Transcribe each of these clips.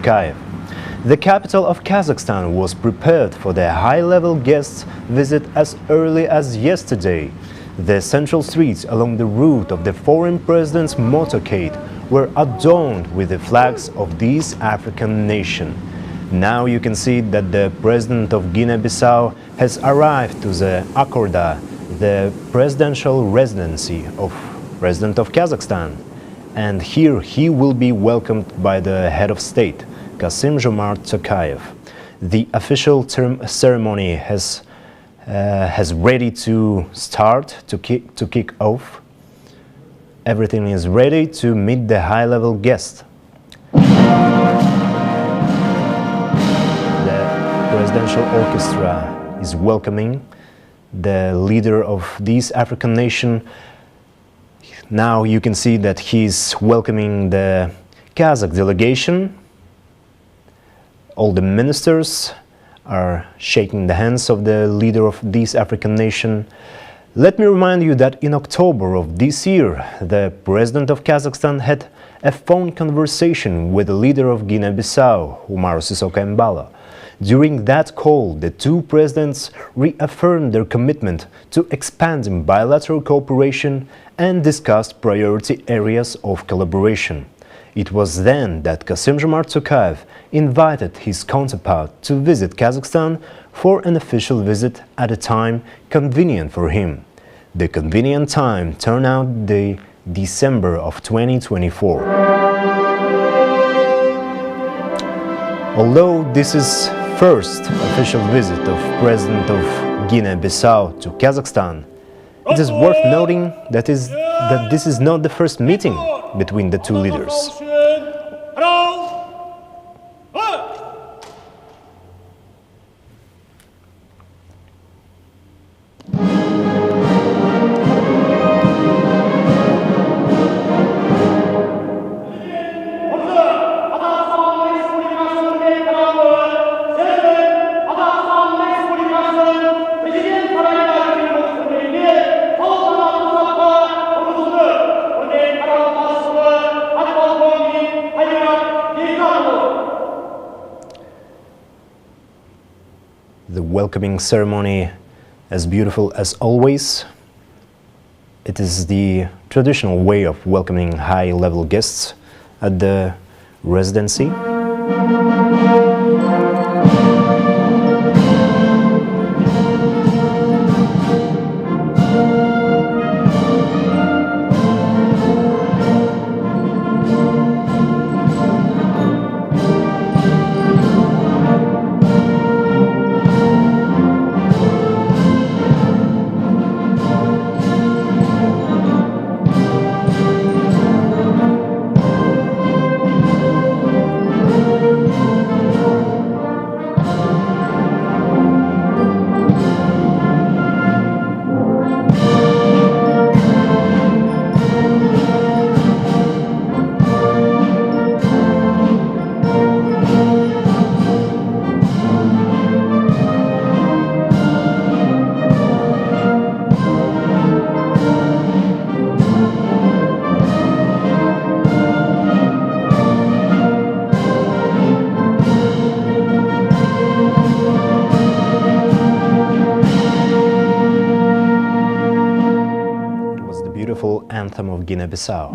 Tokayev. The capital of Kazakhstan was prepared for the high-level guests' visit as early as yesterday. The central streets along the route of the foreign president's motorcade were adorned with the flags of this African nation. Now you can see that the president of Guinea-Bissau has arrived to the Akorda, the presidential residency of President of Kazakhstan. And here he will be welcomed by the head of state, Kassym-Jomart Tokayev. The official ceremony has ready to start, to kick off. Everything is ready to meet the high-level guest. The presidential orchestra is welcoming the leader of this African nation. Now you can see that he's welcoming the Kazakh delegation. All the ministers are shaking the hands of the leader of this African nation. Let me remind you that in October of this year, the president of Kazakhstan had a phone conversation with the leader of Guinea-Bissau, Umaru Sissoco Embalo. During that call, the two presidents reaffirmed their commitment to expanding bilateral cooperation and discussed priority areas of collaboration. It was then that Kassym-Jomart Tokayev invited his counterpart to visit Kazakhstan for an official visit at a time convenient for him. The convenient time turned out the December of 2024. Although this is first official visit of President of Guinea-Bissau to Kazakhstan, it is worth noting that this is not the first meeting between the two leaders. The welcoming ceremony, as beautiful as always. It is the traditional way of welcoming high-level guests at the residency. Anthem of Guinea-Bissau.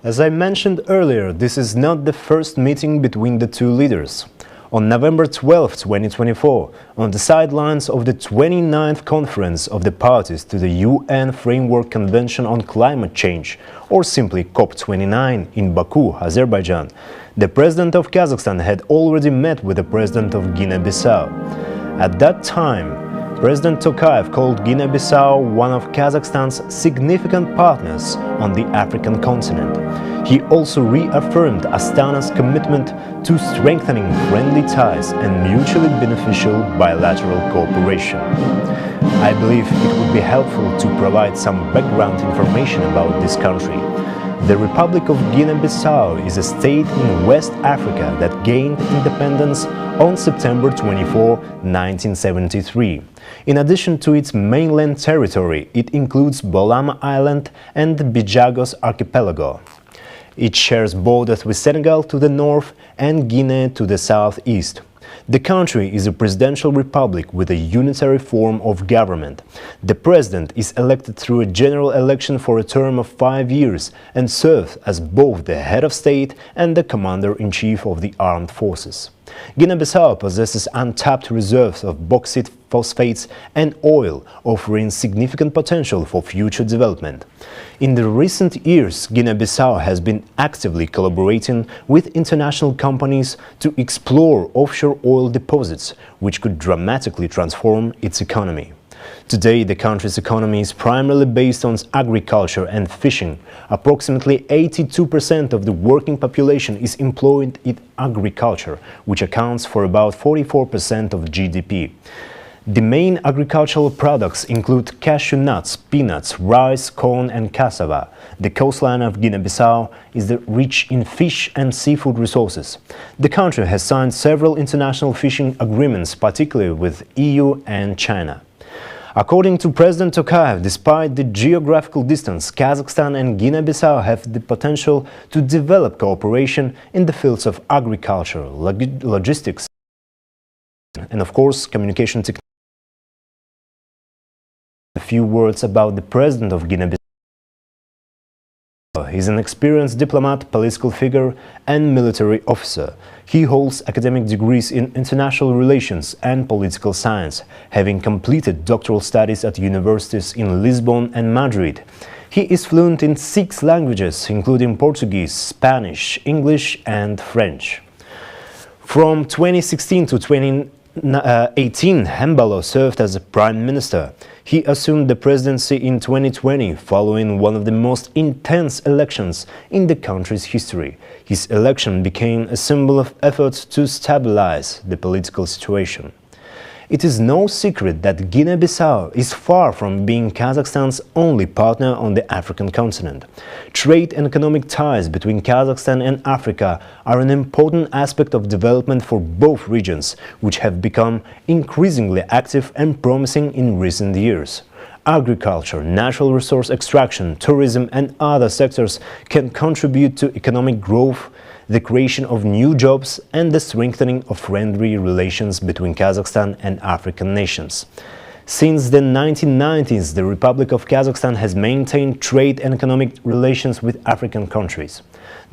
As I mentioned earlier, this is not the first meeting between the two leaders. On November 12, 2024, on the sidelines of the 29th Conference of the Parties to the UN Framework Convention on Climate Change, or simply COP29 in Baku, Azerbaijan, the President of Kazakhstan had already met with the President of Guinea-Bissau. At that time, President Tokayev called Guinea-Bissau one of Kazakhstan's significant partners on the African continent. He also reaffirmed Astana's commitment to strengthening friendly ties and mutually beneficial bilateral cooperation. I believe it would be helpful to provide some background information about this country. The Republic of Guinea-Bissau is a state in West Africa that gained independence on September 24, 1973. In addition to its mainland territory, it includes Bolama Island and the Bijagos Archipelago. It shares borders with Senegal to the north and Guinea to the southeast. The country is a presidential republic with a unitary form of government. The president is elected through a general election for a term of 5 years and serves as both the head of state and the commander-in-chief of the armed forces. Guinea-Bissau possesses untapped reserves of bauxite, phosphates and oil, offering significant potential for future development. In the recent years, Guinea-Bissau has been actively collaborating with international companies to explore offshore oil deposits, which could dramatically transform its economy. Today, the country's economy is primarily based on agriculture and fishing. Approximately 82% of the working population is employed in agriculture, which accounts for about 44% of GDP. The main agricultural products include cashew nuts, peanuts, rice, corn and cassava. The coastline of Guinea-Bissau is rich in fish and seafood resources. The country has signed several international fishing agreements, particularly with EU and China. According to President Tokayev, despite the geographical distance, Kazakhstan and Guinea-Bissau have the potential to develop cooperation in the fields of agriculture, logistics, and of course, communication technology. A few words about the President of Guinea-Bissau. He is an experienced diplomat, political figure and military officer. He holds academic degrees in international relations and political science, having completed doctoral studies at universities in Lisbon and Madrid. He is fluent in 6 languages, including Portuguese, Spanish, English and French. From 2016 to 2018, Embalo served as a prime minister. He assumed the presidency in 2020 following one of the most intense elections in the country's history. His election became a symbol of efforts to stabilize the political situation. It is no secret that Guinea-Bissau is far from being Kazakhstan's only partner on the African continent. Trade and economic ties between Kazakhstan and Africa are an important aspect of development for both regions, which have become increasingly active and promising in recent years. Agriculture, natural resource extraction, tourism and other sectors can contribute to economic growth, the creation of new jobs and the strengthening of friendly relations between Kazakhstan and African nations. Since the 1990s, the Republic of Kazakhstan has maintained trade and economic relations with African countries.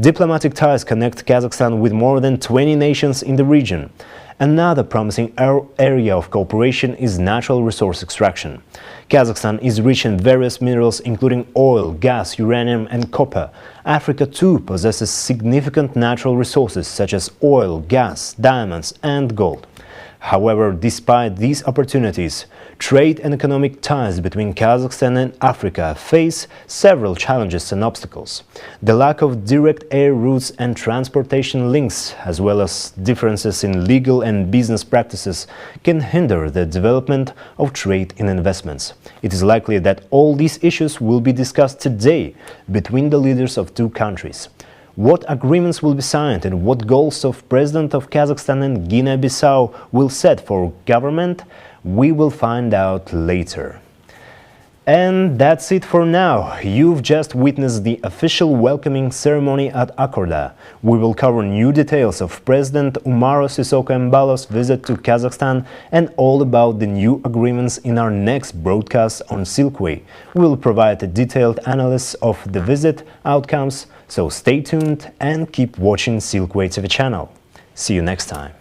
Diplomatic ties connect Kazakhstan with more than 20 nations in the region. Another promising area of cooperation is natural resource extraction. Kazakhstan is rich in various minerals including oil, gas, uranium and copper. Africa too possesses significant natural resources such as oil, gas, diamonds and gold. However, despite these opportunities, trade and economic ties between Kazakhstan and Africa face several challenges and obstacles. The lack of direct air routes and transportation links, as well as differences in legal and business practices, can hinder the development of trade and investments. It is likely that all these issues will be discussed today between the leaders of two countries. What agreements will be signed and what goals of President of Kazakhstan and Guinea-Bissau will set for government, we will find out later. And that's it for now. You've just witnessed the official welcoming ceremony at Akorda. We will cover new details of President Umaro Sissoco Embalo's visit to Kazakhstan and all about the new agreements in our next broadcast on Silkway. We will provide a detailed analysis of the visit outcomes, so stay tuned and keep watching Silkway TV channel. See you next time.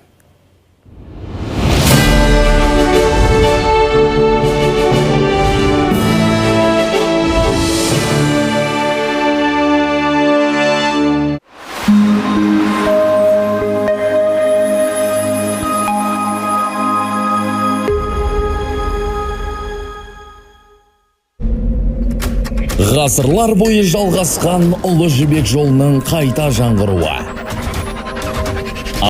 Ғасырлар бойы жалғасқан ұлы жібек жолының қайта жаңғыруы.